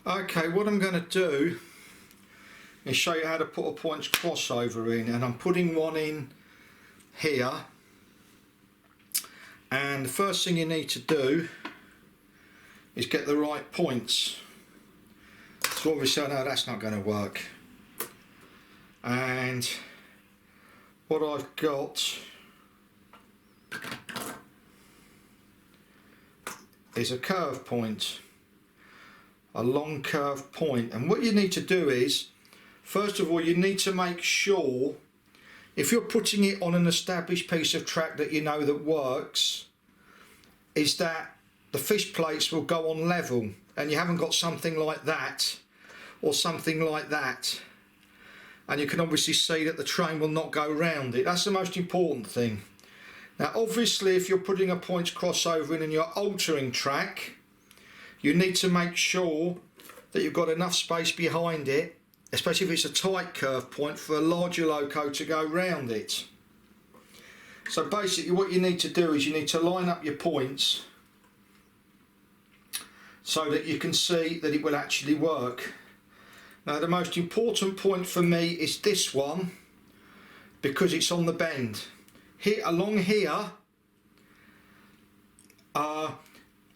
Okay, what I'm going to do is show you how to put a points crossover in, and I'm putting one in here. And the first thing you need to do is get the right points. So obviously I know that's not going to work. And what I've got is a curve point, a long curve point. And what you need to do is, first of all, you need to make sure, if you're putting it on an established piece of track that you know that works, is that the fish plates will go on level, and you haven't got something like that or something like that, and you can obviously see that the train will not go round it. That's the most important thing. Now obviously if you're putting a points crossover in and you're altering track, you need to make sure that you've got enough space behind it, especially if it's a tight curve point, for a larger loco to go round it. So basically what you need to do is you need to line up your points so that you can see that it will actually work. Now the most important point for me is this one, because it's on the bend. Here, along here, I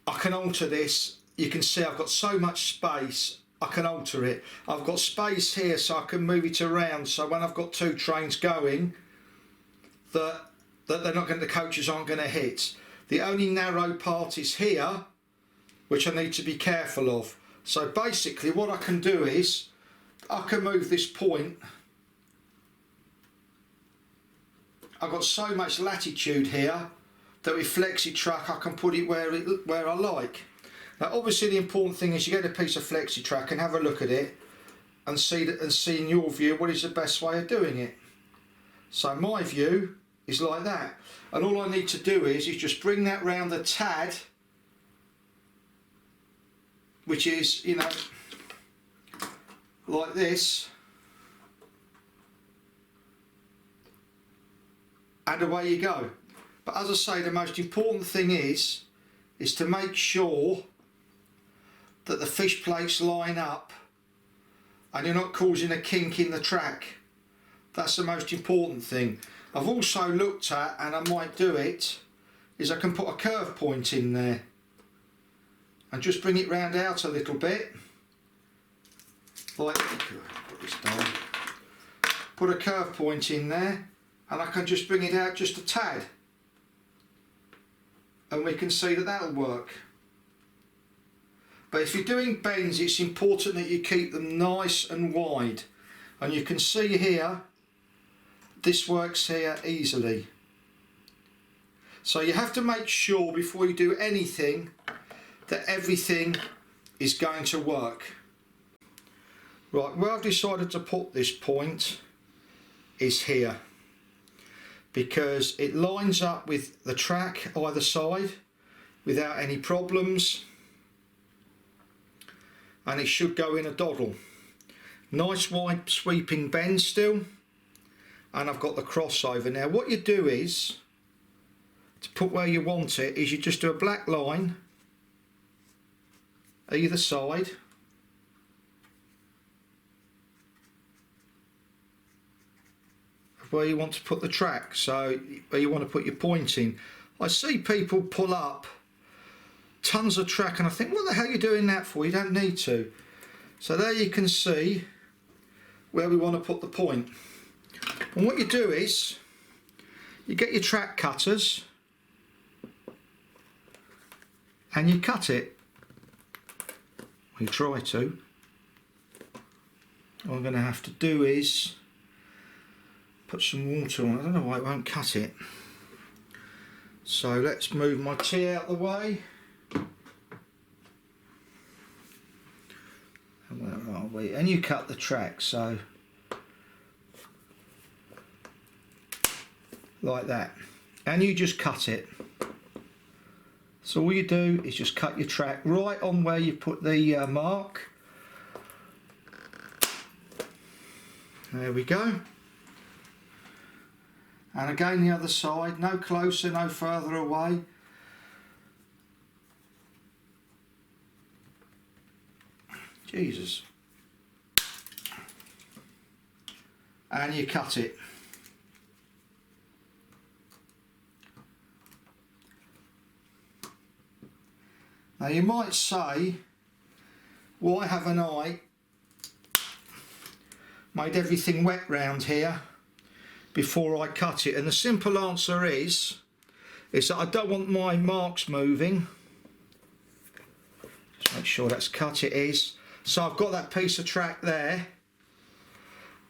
can alter this. You can see I've got so much space, I can alter it. I've got space here so I can move it around, so when I've got two trains going, that they're not going, the coaches aren't going to hit. The only narrow part is here, which I need to be careful of. So basically what I can do is I can move this point. I've got so much latitude here that with flexi track I can put it where I like. Now obviously the important thing is you get a piece of flexi track and have a look at it and see in your view what is the best way of doing it. So my view is like that, and all I need to do is just bring that round the tad, which is, you know, like this, and away you go. But as I say, the most important thing is to make sure that the fish plates line up and you're not causing a kink in the track. That's the most important thing. I've also looked at, and I might do it, is I can put a curve point in there and just bring it round out a little bit, like, put this down, put a curve point in there, and I can just bring it out just a tad, and we can see that that'll work. But if you're doing bends, it's important that you keep them nice and wide, and you can see here this works here easily. So you have to make sure before you do anything that everything is going to work. Right, where I've decided to put this point is here, because it lines up with the track either side without any problems, and it should go in a doddle. Nice wide sweeping bend still, and I've got the crossover. Now what you do is, to put where you want it, is you just do a black line either side, of where you want to put the track, so where you want to put your point in. I see people pull up tons of track and I think, what the hell are you doing that for? You don't need to. So there you can see where we want to put the point. And what you do is you get your track cutters and you cut it. You try to. What I'm going to have to do is put some water on. I don't know why it won't cut it. So let's move my tea out of the way. And where are we? And you cut the track, so like that, and you just cut it. So all you do is just cut your track right on where you put the mark. There we go. And again the other side, no closer, no further away. Jesus. And you cut it. Now you might say, why haven't I made everything wet round here before I cut it? And the simple answer is that I don't want my marks moving. Just make sure that's cut, it is. So I've got that piece of track there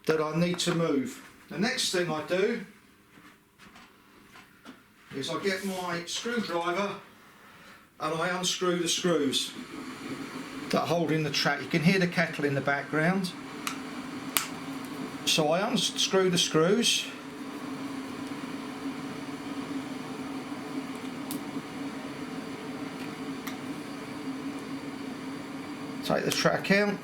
that I need to move. The next thing I do is I get my screwdriver and I unscrew the screws that are holding the track. You can hear the kettle in the background. So I unscrew the screws. Take the track out.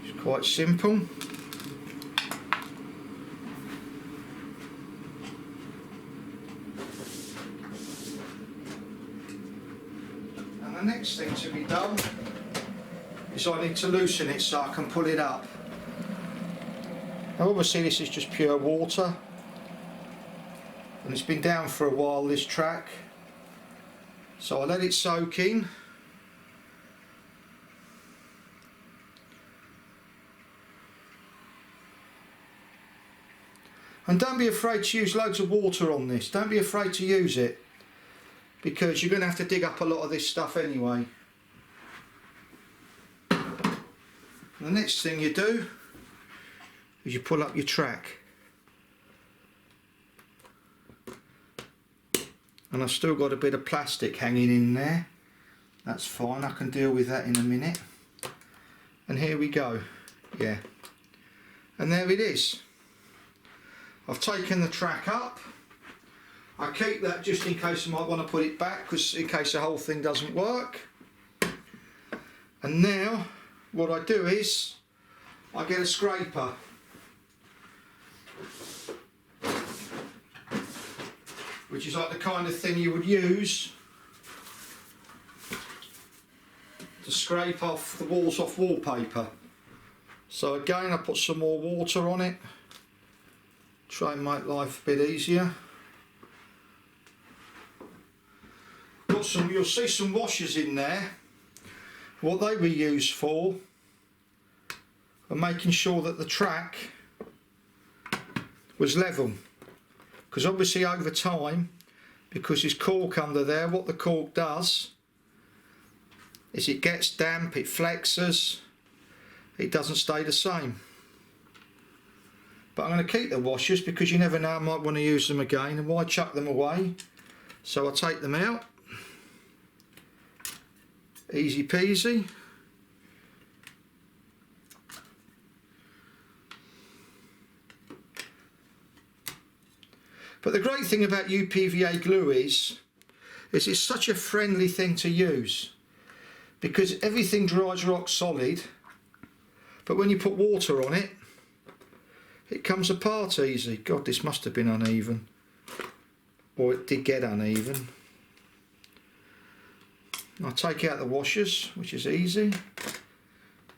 It's quite simple. And the next thing to be done is I need to loosen it so I can pull it up. Now obviously this is just pure water and it's been down for a while, this track, so I let it soak in. And don't be afraid to use loads of water on this, don't be afraid to use it, because you're going to have to dig up a lot of this stuff anyway. The next thing you do is you pull up your track, and I've still got a bit of plastic hanging in there. That's fine, I can deal with that in a minute. And here we go, yeah, and there it is. I've taken the track up. I keep that just in case I might want to put it back, because in case the whole thing doesn't work. And now what I do is I get a scraper, which is like the kind of thing you would use to scrape off the walls off wallpaper. So again, I put some more water on it, try and make life a bit easier. Got some, you'll see some washers in there. What they were used for making sure that the track was level, because obviously over time, because there's cork under there, what the cork does is it gets damp, it flexes, it doesn't stay the same. But I'm going to keep the washers because you never know, I might want to use them again, and why chuck them away? So I take them out, easy peasy. But the great thing about UPVA glue is it's such a friendly thing to use, because everything dries rock solid, but when you put water on it, it comes apart easy. God, this must have been uneven, or it did get uneven. I'll take out the washers, which is easy,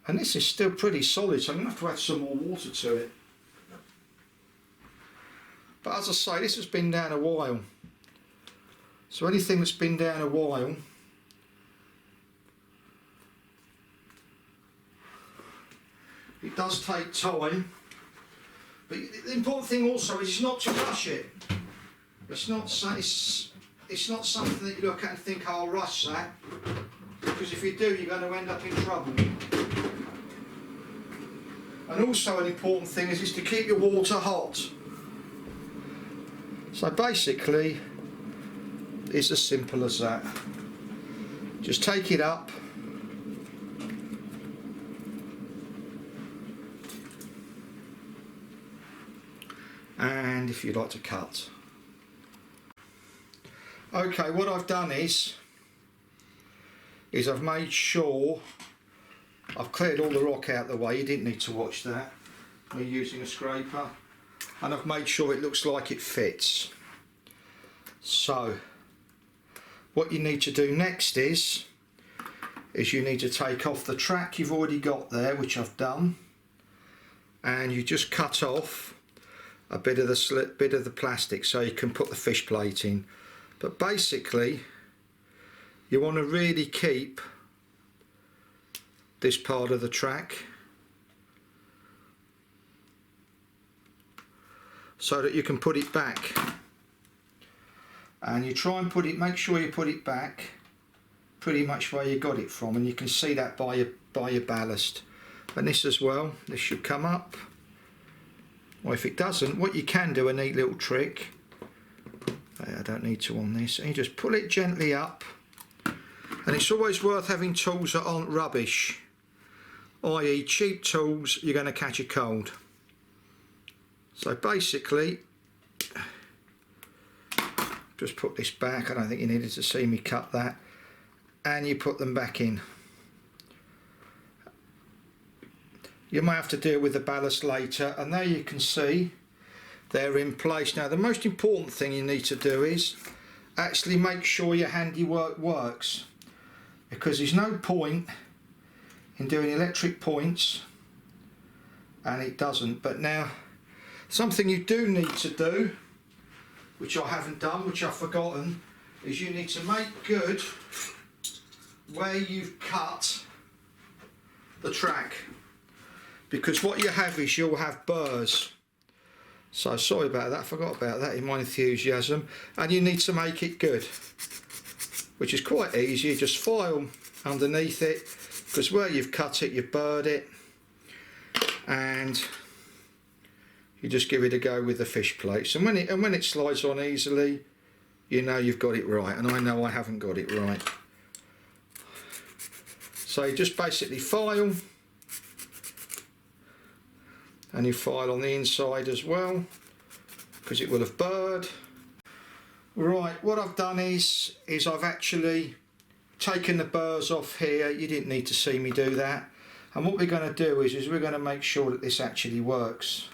and this is still pretty solid, so I'm going to have to add some more water to it. But as I say, this has been down a while, so anything that's been down a while it does take time. But the important thing also is not to rush it. It's not something that you look at and think, oh, I'll rush that, because if you do, you're going to end up in trouble. And also an important thing is to keep your water hot. So basically, it's as simple as that. Just take it up. And if you'd like to cut. Okay, what I've done is I've made sure I've cleared all the rock out the way. You didn't need to watch that. We're using a scraper. and I've made sure it looks like it fits. So what you need to do next is you need to take off the track you've already got there, which I've done, and you just cut off a bit of the plastic so you can put the fish plate in. But basically you want to really keep this part of the track so that you can put it back, and you try and make sure you put it back pretty much where you got it from, and you can see that by your ballast. And this as well, this should come up, or if it doesn't, what you can do, a neat little trick, I don't need to on this, and you just pull it gently up. And it's always worth having tools that aren't rubbish, i.e. cheap tools, you're going to catch a cold. So basically, just put this back. I don't think you needed to see me cut that. And you put them back in. You may have to deal with the ballast later, and there you can see they're in place. Now the most important thing you need to do is actually make sure your handiwork works, because there's no point in doing electric points and it doesn't. But now something you do need to do, which I haven't done, which I've forgotten, is you need to make good where you've cut the track, because what you have is you'll have burrs. So sorry about that, I forgot about that in my enthusiasm. And you need to make it good, which is quite easy. You just file underneath it, because where you've cut it, you've burred it, and you just give it a go with the fish plates. And when it slides on easily, you know you've got it right, and I know I haven't got it right. So you just basically file, and you file on the inside as well, because it will have burred. Right, what I've done is I've actually taken the burrs off here. You didn't need to see me do that. And what we're going to do is we're going to make sure that this actually works,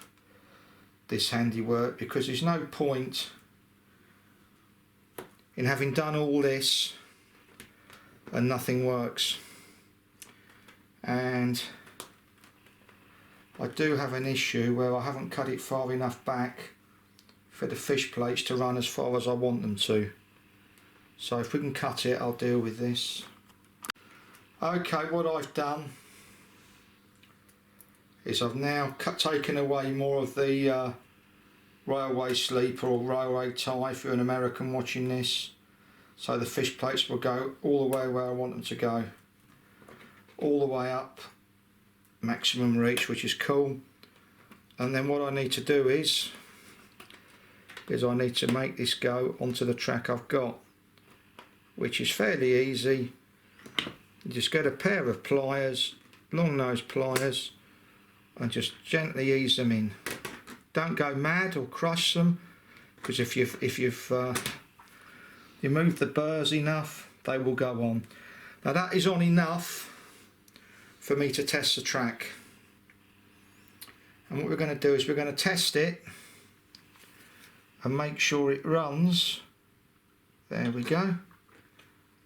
this handiwork, because there's no point in having done all this and nothing works. And I do have an issue where I haven't cut it far enough back for the fish plates to run as far as I want them to. So if we can cut it, I'll deal with this. Okay, what I've done is I've now taken away more of the railway sleeper or railway tie, if you're an American watching this. So the fish plates will go all the way where I want them to go, all the way up, maximum reach, which is cool. And then what I need to do is I need to make this go onto the track I've got, which is fairly easy. You just get a pair of pliers, long nose pliers, and just gently ease them in. Don't go mad or crush them, because if you've you move the burrs enough, they will go on. Now that is on enough for me to test the track. And what we're going to do is we're going to test it and make sure it runs, there we go,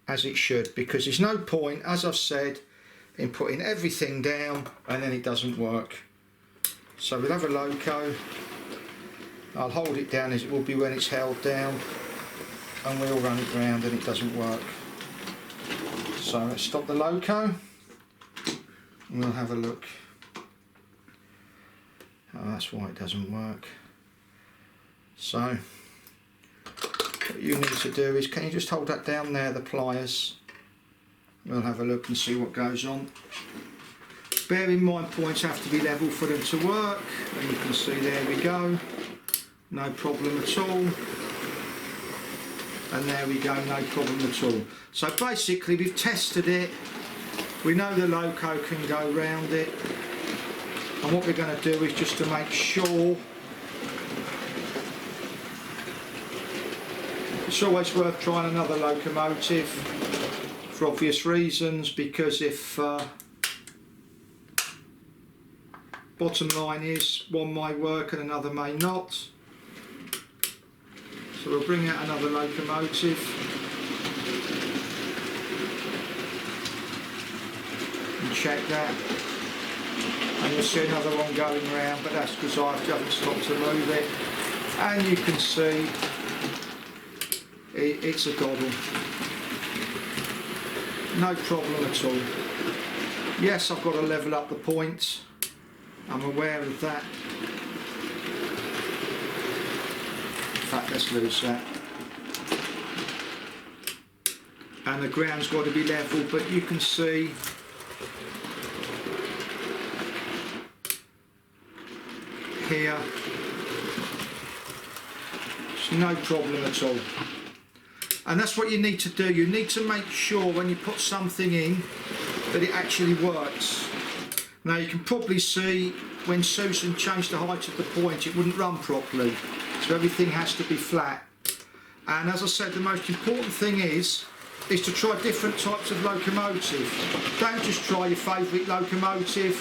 as it should, because there's no point, as I've said, in putting everything down and then it doesn't work. So we'll have a loco, I'll hold it down as it will be when it's held down, and we'll run it round and it doesn't work. So let's stop the loco and we'll have a look. Oh, that's why it doesn't work. So what you need to do is, can you just hold that down there, the pliers? We'll have a look and see what goes on. Bear in mind, points have to be level for them to work, and you can see there we go, no problem at all. And there we go, no problem at all. So basically we've tested it, we know the loco can go round it, and what we're going to do is just to make sure, it's always worth trying another locomotive for obvious reasons, because if bottom line is one may work and another may not. So we'll bring out another locomotive. And check that. And you'll see another one going round, but that's because I haven't stopped to move it. And you can see it's a doddle. No problem at all. Yes, I've got to level up the points. I'm aware of that. In fact, let's lose that. And the ground's got to be level, but you can see here, it's no problem at all. And that's what you need to do. You need to make sure when you put something in that it actually works. Now you can probably see when Susan changed the height of the point it wouldn't run properly, so everything has to be flat. And as I said, the most important thing is to try different types of locomotive. Don't just try your favourite locomotive,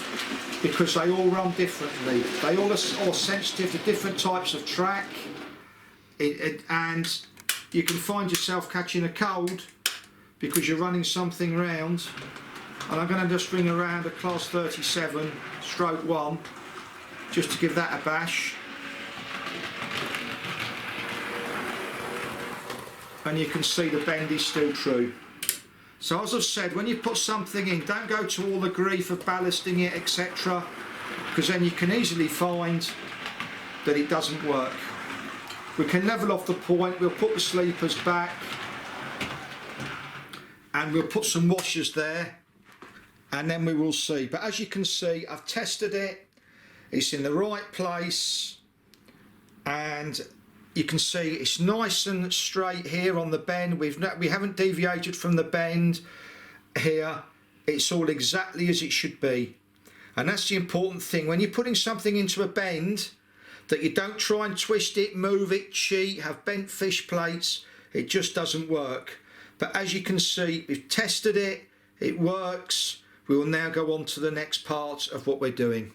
because they all run differently. They all are sensitive to different types of track, and you can find yourself catching a cold because you're running something round. And I'm going to just bring around a class 37 stroke 1 just to give that a bash. And you can see the bend is still true. So as I've said, when you put something in, don't go to all the grief of ballasting it, etc., because then you can easily find that it doesn't work. We can level off the point, we'll put the sleepers back, and we'll put some washers there, and then we will see. But as you can see, I've tested it, it's in the right place, and you can see it's nice and straight here on the bend. We haven't deviated from the bend here. It's all exactly as it should be. And that's the important thing. When you're putting something into a bend, that you don't try and twist it, move it, cheat, have bent fish plates. It just doesn't work. But as you can see, we've tested it, it works. We will now go on to the next part of what we're doing.